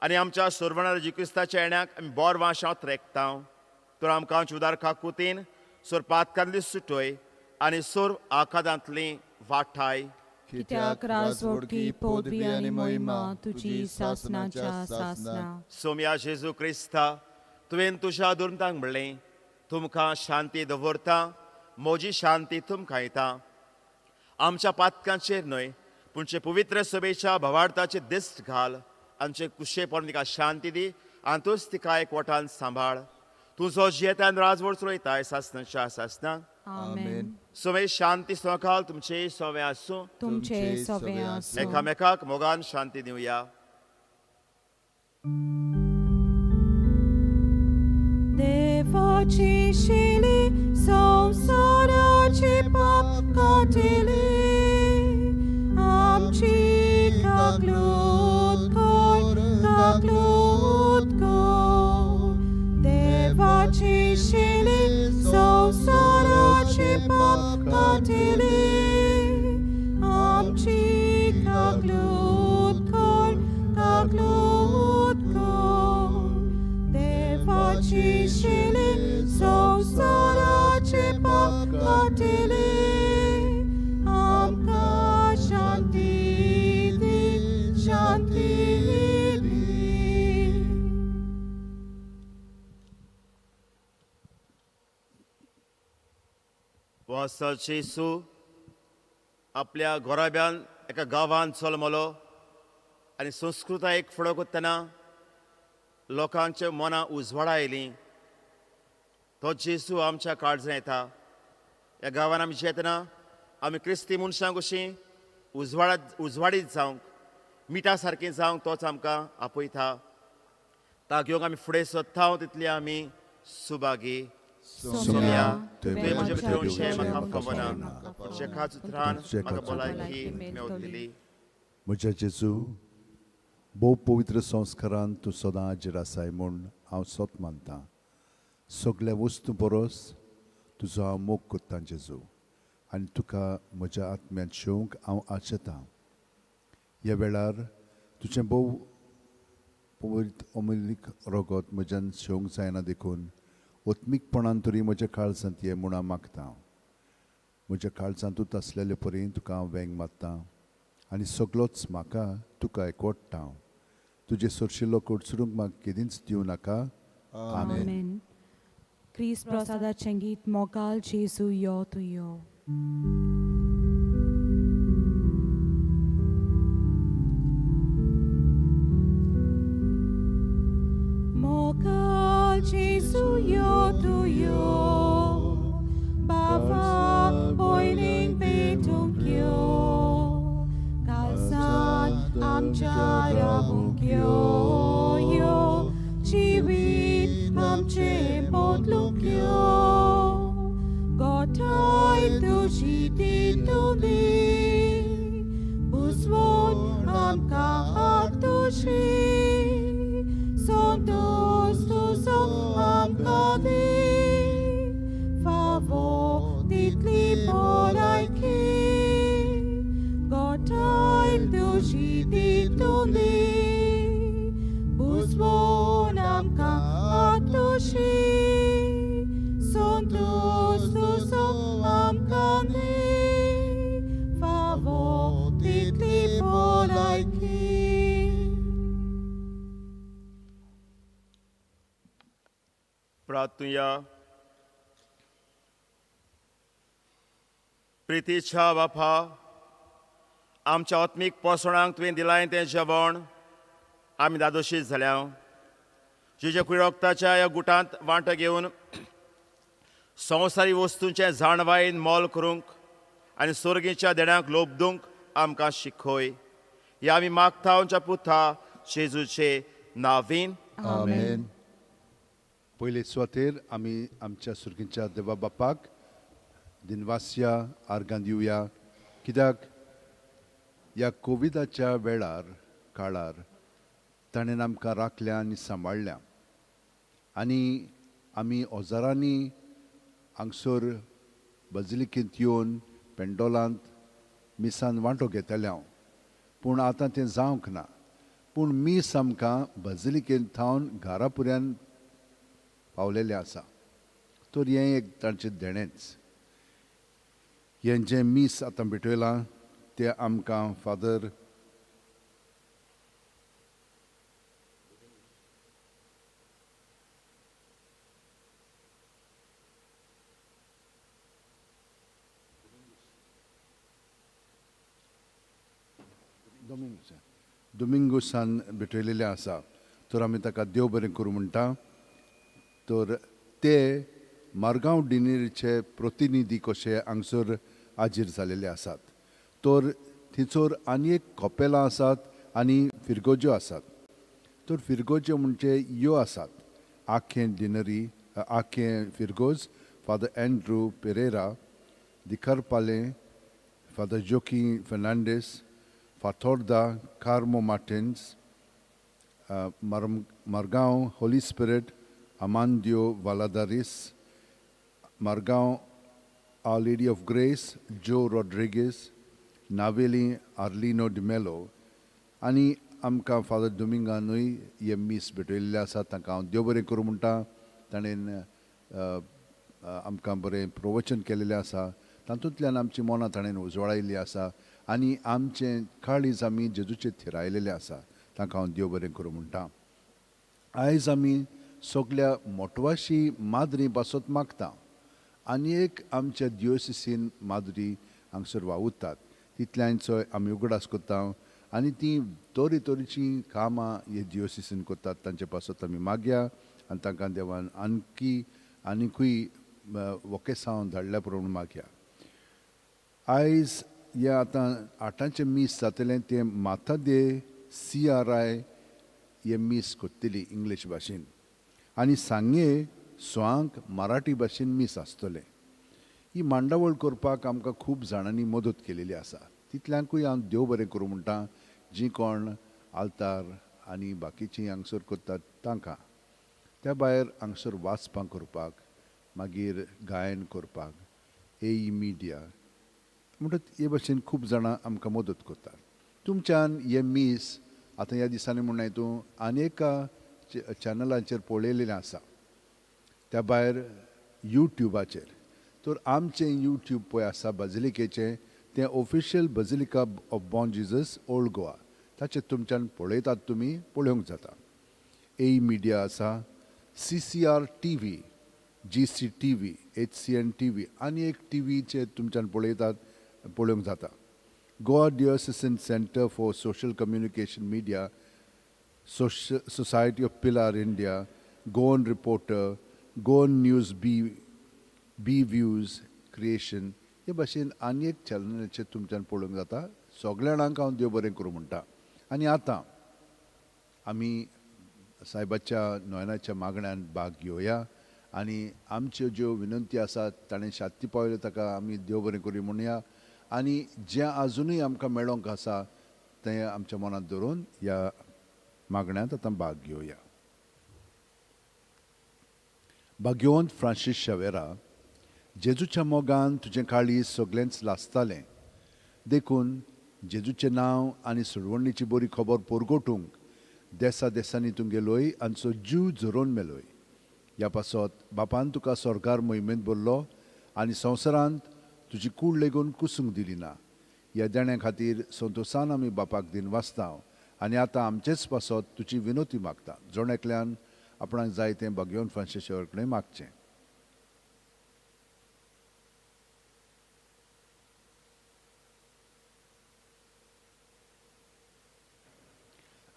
आनी आमच्या सोरवणार जी क्रिस्ताच्या येण्याक आमी बोर वाशांत रेखता. तर आमकां उदार काकुतीन सोर पातकांतली सुटोय आनी सोर आकादांतली वाठाय. कित्याक राजवटी, पदवी आनी मोहिमा तुजी सासनाच्या सासना. सोम्या जेजू क्रिस्ता, तुवें तुज्या दुर्तांक म्हणलें तुमकां शांती दवरता, म्हजी शांती तुमकां येता. आमच्या पातकांचेर न्हय पूणचे पवित्र सभेच्या भवार्थाचे दिश्ट घाल. आमचे कुशेपण तिका शांती दी आनी तूंच तिका एकवटान सांबाळ. तुजो जियेतान राजवट चलयताय सासनाच्या सासनांक. आमेन. सोमे शांती सकाळ तुमचे सोवे आसूं. तुमचे सोवे आसूं. एकामेकाक मोगान शांती दिवया. देवाची शिली संसाराचे पाप काटिले. आमची काकलूत कर, काकलूत कर. देवाची शिली संसाराचे पाप काटिले. आमची काकलूत कर, काकलूत कर. देवाची शिली संसाराचे पाप काटिले. आमकां शांती दी, शांती दी. वासा जेसू आपल्या घोराब्यान एका गांवांत चलमलो आनी संस्कृतायेक फुडो करतना लोकांच्या मनां उजवाडा आयलीं. तो जेसू आमच्या काळजां येता. ह्या गांवांत आमी जेतना आमी क्रिस्ती मनशां कशीं उजवाडीत जावंक, मिठा सारकीं जावंक तोच आमकां आपयता. ताका घेवंक आमी फुडें सोदता तितली आमी सुभागी. सोम्या, तुवें म्हजे भितर येवचें म्हाका खबरना. शेकाच उतरान म्हाका भलायकी मेळटली. म्हज्या जेजू, भोव पवित्र संस्कारान तूं सदां हाजीर आसाय म्हूण हांव सोत मानतां. सगळ्या वस्तू परस तुजो हांव मोग करतां जेजू आनी तुका म्हज्या आत्म्यांत शेवंक हांव आशेतां. ह्या वेळार तुजें भोव पवित्र अमुल्य रगत म्हज्यान शेवंक जायना देखून ओत्मीकपणान तरी म्हज्या काळजांत ये म्हूण हांव मागतां. म्हज्या काळजांतूच आसलेले परी तुका हांव वेंग मारतां आनी सगळोच म्हाका तुका एकवटता. तुजे सोरशिल्लो कोडसुरूंक म्हाका केदींच दिवं नाका. आमेन. क्रिस्त प्रसादाचें गीत मोगाल जेजू यो तूं यो. Mokal Jesu yo tuyo, Bava boiling betung kyo, Kalsan amcha rabung kyo yo, Chiwit amche botluk kyo, Gotay tu shiti tu ni, Buswon amka atu shi. Santos tu som amkadi, favor ditli polaiki, Gotay tu shiti tu ni, Buswon amka atu shi, Santos tu som amkadi, favor ditli polaiki. प्रार्थूया प्रितीच्या बापा आमच्या आत्मीक पोसणांक तुवें दिलाय तें जेवण आमी दादोशीत जाल्या तुज्या कुडीरक्ताच्या ह्या गुटांत वांटो घेवन संवसारी वस्तूंचें जाणवायन मोल करूंक आनी सुर्गेच्या देण्यांक लोबदूंक आमकां शिकय हे आमी मागता आमच्या पुता जेजूचे नांवीन. आमेन. पयले सुवातेर आमी आमच्या सुर्गेच्या देवा बापाक दिनवासिया आर्गां दिवया कित्याक ह्या कोविडाच्या काळार ताणें आमकां राखल्या आनी सांबाळल्या आनी आमी ओजारांनी हांगसर बजिलिकेंत येवन पेंडोलांत मिसान वांटो घेतल्या पूण आतां तें जावंक ना पूण मीस आमकां बजिलिकेंत थावन घरा पर्यंत पावलेलें आसा तर हें एक तांचें देणेंच हें जें मीस आतां भेटयलां तें आमकां फादर दोमिंगुसान भेटयलेलें आसा तर आमी ताका देव बरें करूं म्हणटा तर ते मारगांव डिनेरीचे प्रतिनिधी कशे हांगसर हाजीर जालेले आसात तर थंयसर आनी एक कॉपेलां आसात आनी फिरगोज्यो आसात तर फिरगोज्यो म्हणजे ह्यो आसात आखें डिनरी आखें फिरगोज फादर एंड्रू पेरेरा दिकारपाले फादर जोकी Fernandes Fatorda Carmo Martins Margao holy spirit Amandio Valadares, Margao, Our Lady of Grace, Joe Rodriguez, Naveli Arlino de Mello, आनी आमकां फादर दोमिंगानूय हे मीस भेटयल्ले आसा ताका हांव देव बरें करूं म्हणटा ताणें आमकां बरें प्रवचन केलेलें आसा तातूंतल्यान आमची मनां ताणें उजवाडायल्लीं आसा आनी आमचें काळीज आमी जेजूचेर थिरायलेलें आसा ताका हांव देव बरें करूं म्हणटा. आयज आमी सगळ्या मोटवाशी माद्री बसत मागता आनी एक आमच्या दियोसिसीन माद्री हांगसर वावुरतात तितल्यांचो आमी उगडास करता आनी तीं तरेतरेचीं कामां हे दियोसिसीन करतात तांचे पासत आमी मागया आनी तांकां देवान आनिकूय वोकेसांव धाडल्या प्रमाण मागया. आयज हे आतां 8 मीस जातलें तें माता दे CRI हे मीस करतली इंग्लीश भाशेन आनी सांगे 6 मराठी भाशेन मीस आसतलें. ही मांडावळ करपाक आमकां खूब जाणांनी मदत केलेली आसा तितल्यांकूय हांव देव बरें करूं म्हणटा जीं कोण आल्तार आनी बाकीचीं हांगसर करतात तांकां. त्या भायर हांगसर वाचपां करपाक मागीर गायन करपाक AE मिडिया म्हणटात हे भाशेन खूब जाणां आमकां मदत करतात. तुमच्यान हे मीस आतां ह्या दिसांनी म्हण तूं आनेका चॅनलांचेर पळयलेलें आसा त्या भायर यूट्यूबाचेर तर आमचें यूट्यूब पळय आसा बजिलिकेचें तें official basilica of Bom Jesus old Goa ताचेर तुमच्यान पळयतात तुमी पळोवंक जाता. AE मिडिया आसा CCR TV GC TV HCN TV आनी एक टीव्हीचेर तुमच्यान पळोवंक जाता. Goa diocesan centre for social communication media Society of Pillar India, Goan Reporter, Goan News B Views Creation हे भाशेन आनी एक चॅनलाचेर तुमच्यान पळोवंक जाता. सगळ्या जाणांक हांव देव बरें करूं म्हणटा. आनी आतां आमी सायबाच्या नोयनाच्या मागण्यान भाग घेवया आनी आमच्यो ज्यो विनंती आसात ताणें शात्ती पावयल्यो ताका आमी देव बरें करूं म्हणया आनी जें आजुनूय आमकां मेळोंक आसा तें आमच्या मनांत दवरून ह्या मागण्यांत आतां भाग घेवया. भाग्यवंत फ्रांसीस शावेरा, जेजूच्या मोगान तुजें काळीज सगळेंच लासतालें देखून जेजूचें नांव आनी सोडवणीची बरी खबर परगोटूंक देसा देसांनी तूं गेलोय आनी जीव झरोवन मेलोय. ह्या पासत बापान तुका सरकार मोहिमेंत भरलो आनी संवसारांत तुजी कूड लेगून कुसूंक दिली ना. ह्या देण्या खातीर संतोशान आमी बापाक दिन वाचता आनी आतां आमचेच पासत तुजी विनोती मागता. जोण एकल्यान आपणाक जाय तें भाग्यवंत फ्रांसीस शावेरा कडेन मागचें.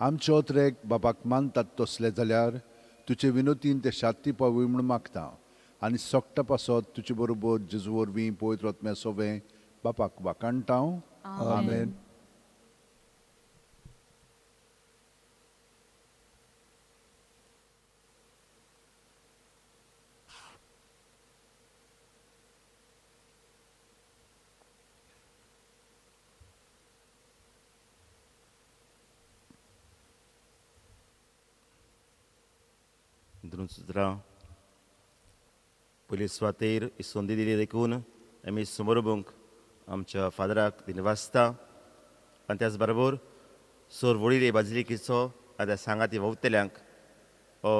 आमचे ओत्रेक बापाक मानतात तसले जाल्यार तुजे विनोतीन ते शात्ती पावय म्हूण मागता आनी सोगटा पासत तुजे बरोबर जेजू वरवीं पवित्र आत्म्या सोबें बापाक वाकाणटा. आमेन. सुत्रां पयली सुवातेर ही संदी दिली देखून आमी समोरबूंक आमच्या फादराक दिन वाचता आनी त्याच बरोबर सोर वडील बाजिलिकेचो आतां सांगाती वतल्यांक हो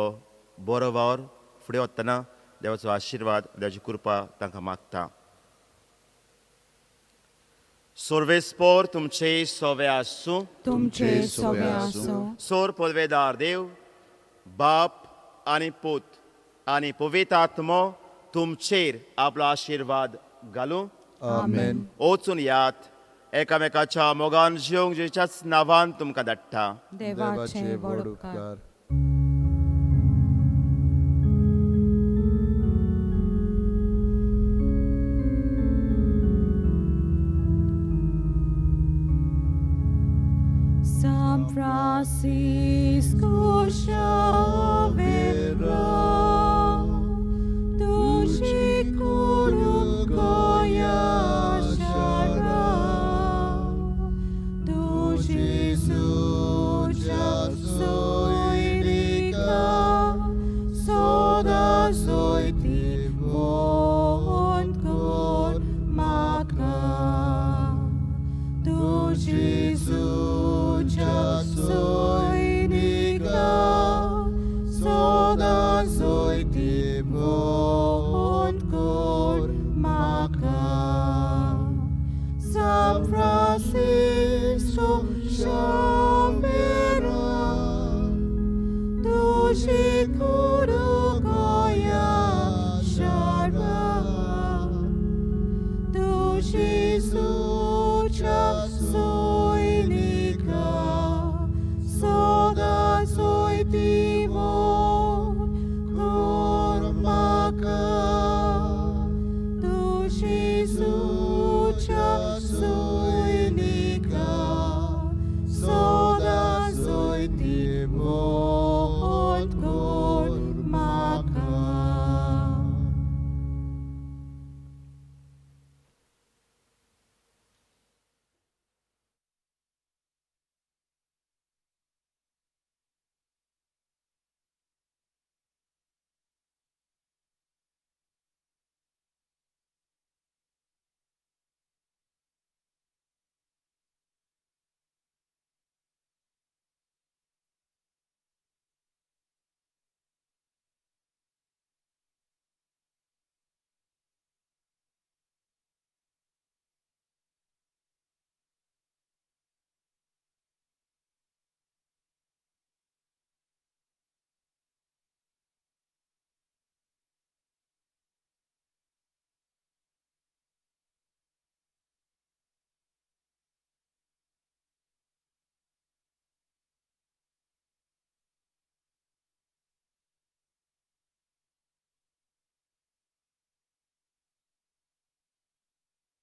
बरो वावर फुडें वतना देवाचो आशिर्वाद देवाची कृपा तांकां मागता. सोर्वेस्पोर तुमचे सोवे आसूं. तुमचे सोवे आसूं. सोर पदवेदार देव बाप आनी पूत आनी पवित्र आत्मो तुमचेर आपलो आशिर्वाद घालूं. आमेन. वचून यात एकामेकाच्या मोगान जिवंक जेच्याच नांवान तुमकां धाडटा. देवाचे व्हड उपकार. San Francisco Xaviera, duši kurutkoja šara, duši suča sojrika, soda sojti vontkor maka, duši suča sojnika, soda sojti vontkor maka. San Francisco